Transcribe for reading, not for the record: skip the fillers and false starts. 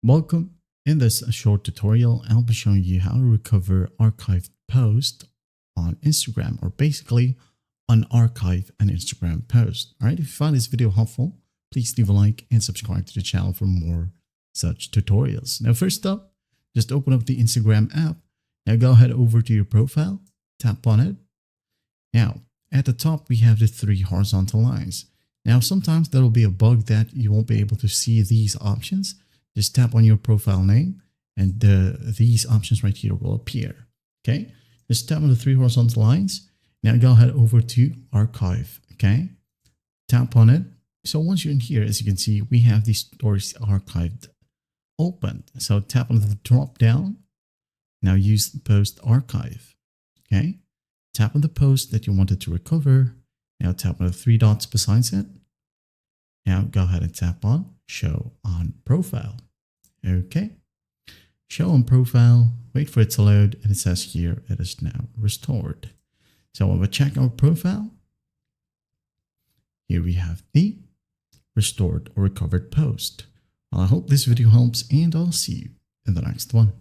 Welcome. In this short tutorial, I'll be showing you how to recover archived posts on Instagram, or basically unarchive an Instagram post. All right, if you find this video helpful, please leave a like and subscribe to the channel for more such tutorials. Now, first up, just open up the Instagram app. Now go ahead over to your profile, tap on it. Now, at the top, we have the three horizontal lines. Now, sometimes there will be a bug that you won't be able to see these options. Just tap on your profile name and these options right here will appear. Okay, just tap on the three horizontal lines. Now go ahead over to archive. Okay, tap on it. So once you're in here, as you can see, we have these stories archived open. So tap on the drop down. Now use the post archive. Okay, tap on the post that you wanted to recover. Now tap on the three dots besides it. Now go ahead and tap on show on profile. Okay, show on profile, wait for it to load, and it says here it is now restored. So when we check our profile, here we have the restored or recovered post. Well, I hope this video helps, and I'll see you in the next one.